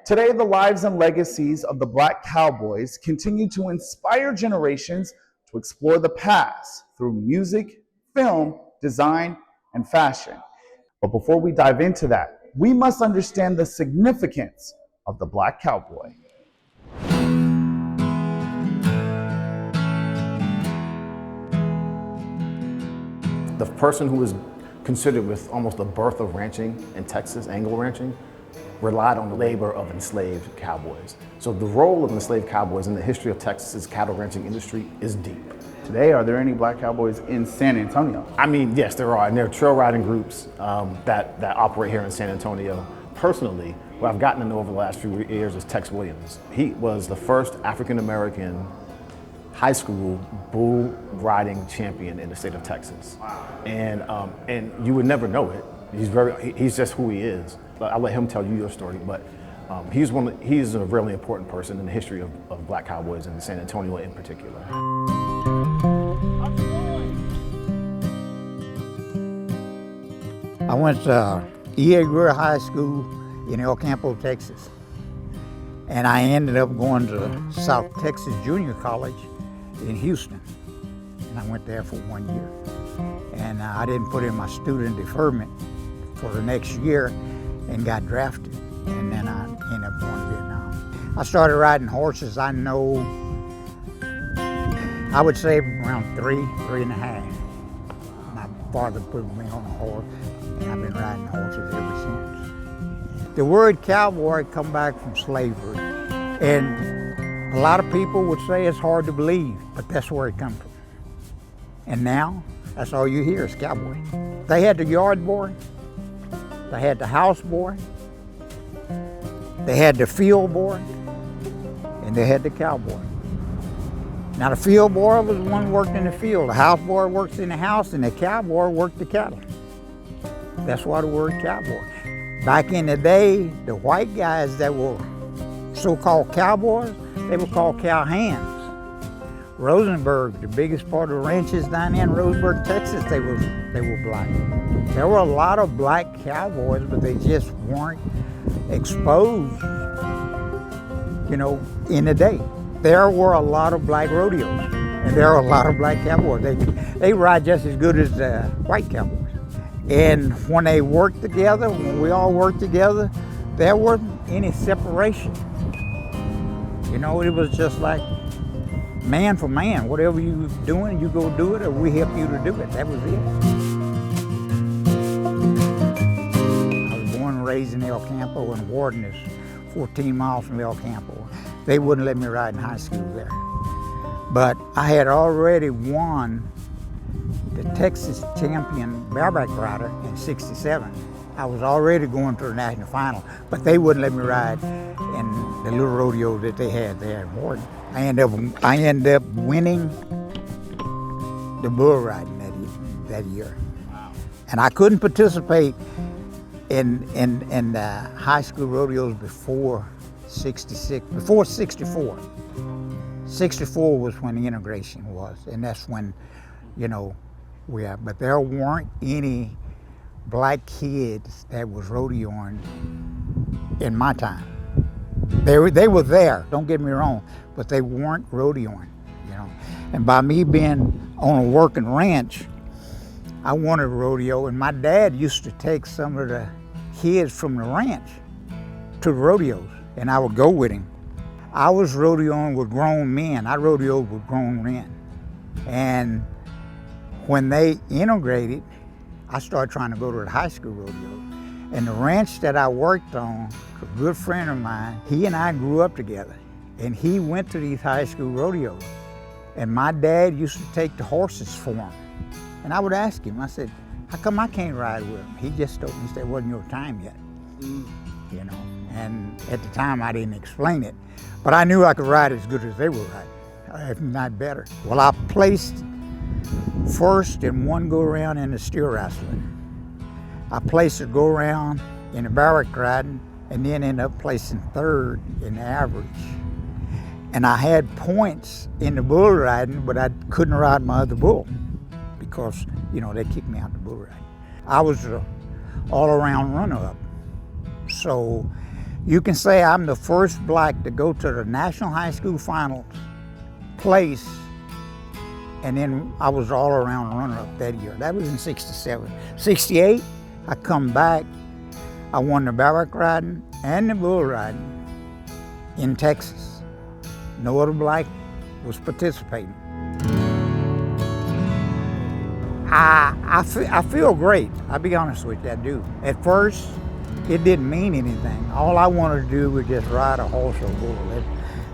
Today, the lives and legacies of the Black Cowboys continue to inspire generations to explore the past through music, film, design, and fashion. But before we dive into that, we must understand the significance of the Black Cowboy. The person who was considered with almost the birth of ranching in Texas, Anglo ranching, relied on the labor of enslaved cowboys. So the role of enslaved cowboys in the history of Texas's cattle ranching industry is deep. Today, are there any Black Cowboys in San Antonio? I mean, yes, there are, and there are trail riding groups that operate here in San Antonio. Personally, what I've gotten to know over the last few years is Tex Williams. He was the first African-American high school bull riding champion in the state of Texas. Wow. And you would never know it. He's just who he is. But I'll let him tell you your story. But he's a really important person in the history of Black Cowboys in San Antonio in particular. I went to E.A. Greer High School in El Campo, Texas. And I ended up going to South Texas Junior College in Houston. And I went there for 1 year. And I didn't put in my student deferment for the next year and got drafted. And then I ended up going to Vietnam. I started riding horses, I would say around 3.5. My father put me on a horse, and I've been riding horses ever since. The word cowboy come back from slavery. And a lot of people would say it's hard to believe, but that's where it comes from. And now, that's all you hear is cowboy. They had the yard boy, they had the house boy, they had the field boy, and they had the cowboy. Now the field boy was the one who worked in the field, the house boy works in the house, and the cowboy worked the cattle. That's why the word cowboy. Back in the day, the white guys that were so-called cowboys, they were called cowhands. Rosenberg, the biggest part of the ranches down there in Rosenberg, Texas, they were black. There were a lot of black cowboys, but they just weren't exposed, in the day. There were a lot of black rodeos, and there are a lot of black cowboys. They ride just as good as the white cowboys. And when they worked together, when we all worked together, there wasn't any separation. It was just like man for man. Whatever you were doing, you go do it, or we help you to do it. That was it. I was born and raised in El Campo, and Warden is 14 miles from El Campo. They wouldn't let me ride in high school there. But I had already won the Texas champion bareback rider in '67. I was already going to the national final, but they wouldn't let me ride in the little rodeo that they had there in Warden. I ended up winning the bull riding that year. Wow. And I couldn't participate in the high school rodeos before '64. '64 was when the integration was, and that's when, but there weren't any black kids that was rodeoing in my time. They were there, don't get me wrong, but they weren't rodeoing, And by me being on a working ranch, I wanted a rodeo, and my dad used to take some of the kids from the ranch to the rodeos, and I would go with him. I was rodeoing with grown men. I rodeoed with grown men. And when they integrated, I started trying to go to the high school rodeo. And the ranch that I worked on, a good friend of mine, he and I grew up together. And he went to these high school rodeos. And my dad used to take the horses for him. And I would ask him, I said, how come I can't ride with him? He just told me, he said, it wasn't your time yet. And at the time I didn't explain it. But I knew I could ride as good as they were riding, if not better. Well, I placed first in one go-around in the steer wrestling. I placed a go-around in the barrack riding, and then ended up placing third in the average. And I had points in the bull riding, but I couldn't ride my other bull because, they kicked me out the bull riding. I was an all-around runner-up. So, You can say I'm the first black to go to the National High School Finals place, and then I was all around runner-up that year. That was in '67. '68, I come back, I won the barrack riding and the bull riding in Texas. No other black was participating. I feel great, I'll be honest with you, I do. At first, it didn't mean anything. All I wanted to do was just ride a horse or bull.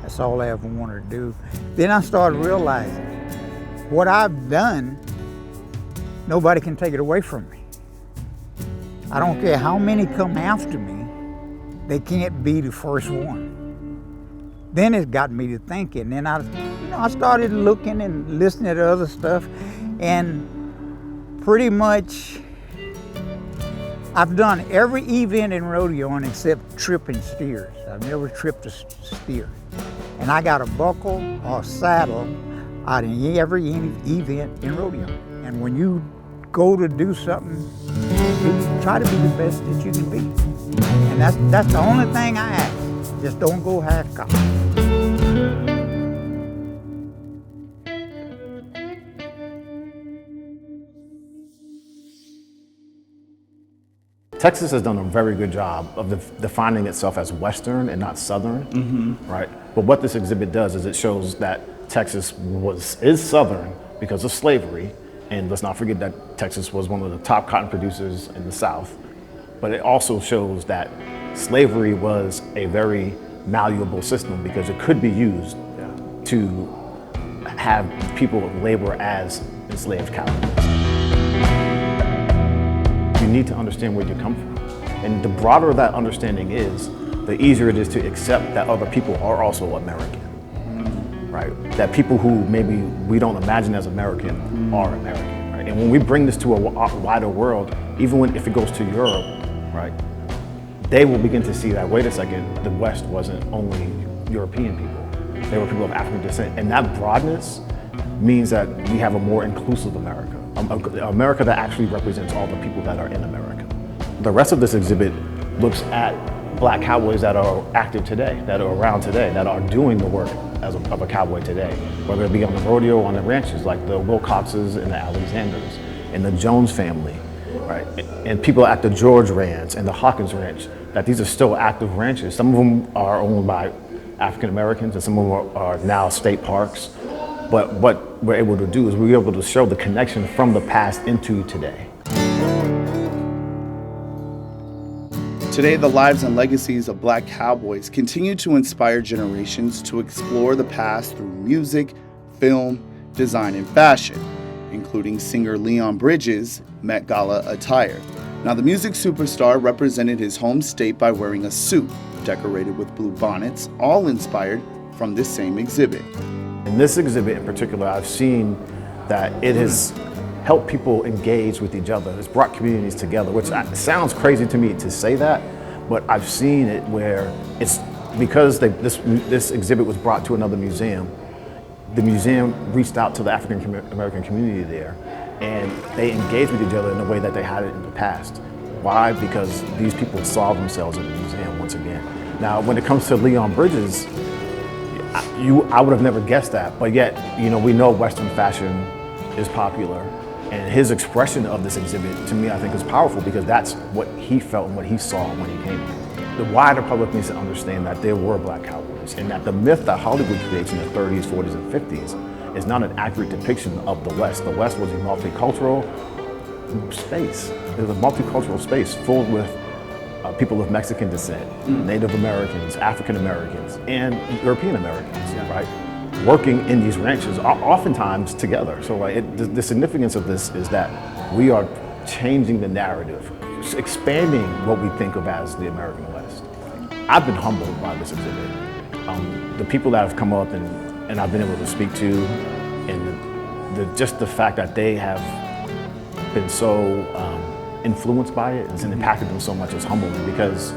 That's all I ever wanted to do. Then I started realizing what I've done, nobody can take it away from me. I don't care how many come after me, they can't be the first one. Then it got me to thinking, and I started looking and listening to other stuff, and pretty much I've done every event in rodeoing except tripping steers. I've never tripped a steer. And I got a buckle or a saddle out in every event in rodeo. And when you go to do something, you try to be the best that you can be. And that's the only thing I ask. Just don't go half-cocked. Texas has done a very good job of defining itself as Western and not Southern, right? But what this exhibit does is it shows that Texas is Southern because of slavery, and let's not forget that Texas was one of the top cotton producers in the South. But it also shows that slavery was a very malleable system because it could be used to have people labor as enslaved captives. You need to understand where you come from. And the broader that understanding is, the easier it is to accept that other people are also American, right? That people who maybe we don't imagine as American are American, right? And when we bring this to a wider world, even if it goes to Europe, right? They will begin to see that, wait a second, the West wasn't only European people. They were people of African descent. And that broadness means that we have a more inclusive America. America that actually represents all the people that are in America. The rest of this exhibit looks at Black cowboys that are active today, that are around today, that are doing the work of a cowboy today, whether it be on the rodeo or on the ranches, like the Wilcoxes and the Alexanders and the Jones family, right? And people at the George Ranch and the Hawkins Ranch, that these are still active ranches. Some of them are owned by African Americans and some of them are now state parks. But what we're able to do is we're able to show the connection from the past into today. Today, the lives and legacies of Black cowboys continue to inspire generations to explore the past through music, film, design, and fashion, including singer Leon Bridges' Met Gala attire. Now, the music superstar represented his home state by wearing a suit decorated with blue bonnets, all inspired from this same exhibit. In this exhibit in particular, I've seen that it has helped people engage with each other. It's brought communities together, which sounds crazy to me to say that, but I've seen it where it's because this exhibit was brought to another museum. The museum reached out to the African American community there, and they engaged with each other in a way that they had it in the past. Why? Because these people saw themselves in the museum once again. Now, when it comes to Leon Bridges, I would have never guessed that, but yet, we know Western fashion is popular, and his expression of this exhibit, to me, I think is powerful because that's what he felt and what he saw when he came here. The wider public needs to understand that there were Black cowboys, and that the myth that Hollywood creates in the 30s, 40s, and 50s is not an accurate depiction of the West. The West was a multicultural space. It was a multicultural space full with people of Mexican descent, Native Americans, African Americans, and European Americans, right? Working in these ranches, oftentimes together. So the significance of this is that we are changing the narrative, expanding what we think of as the American West. I've been humbled by this exhibit. The people that have come up and I've been able to speak to, and just the fact that they have been so influenced by it and impacted them so much is humbling because,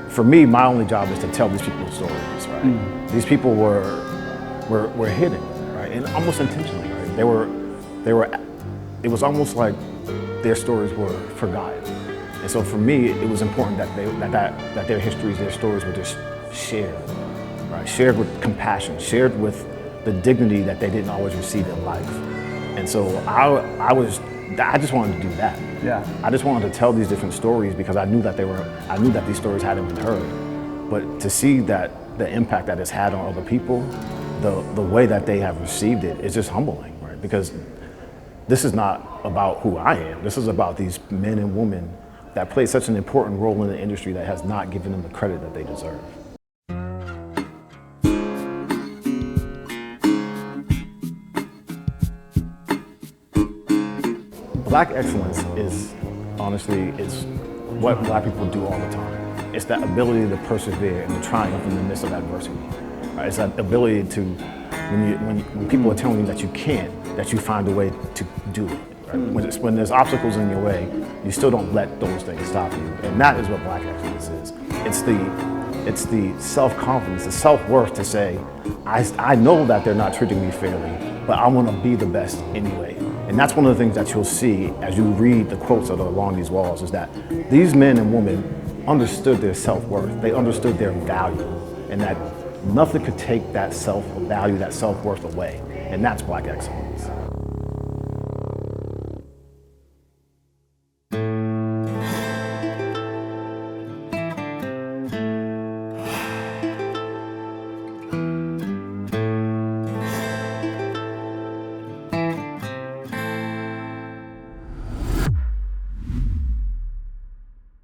for me, my only job is to tell these people's stories, right? These people were hidden, right? And almost intentionally, right? It was almost like their stories were forgotten. And so for me, it was important that their histories, their stories were just shared, right? Shared with compassion, shared with the dignity that they didn't always receive in life. And so I just wanted to do that. Yeah. I just wanted to tell these different stories because I knew that these stories hadn't been heard. But to see that the impact that it's had on other people, the way that they have received it is just humbling, right? Because this is not about who I am. This is about these men and women that play such an important role in the industry that has not given them the credit that they deserve. Black excellence is, honestly, it's what Black people do all the time. It's that ability to persevere and to triumph in the midst of adversity. Right? It's that ability to, when people are telling you that you can't, that you find a way to do it. Right? When there's obstacles in your way, you still don't let those things stop you. And that is what Black excellence is. It's the self-confidence, the self-worth to say, I know that they're not treating me fairly, but I want to be the best anyway. And that's one of the things that you'll see as you read the quotes that are along these walls, is that these men and women understood their self-worth. They understood their value, and that nothing could take that self-value, that self-worth away. And that's Black excellence.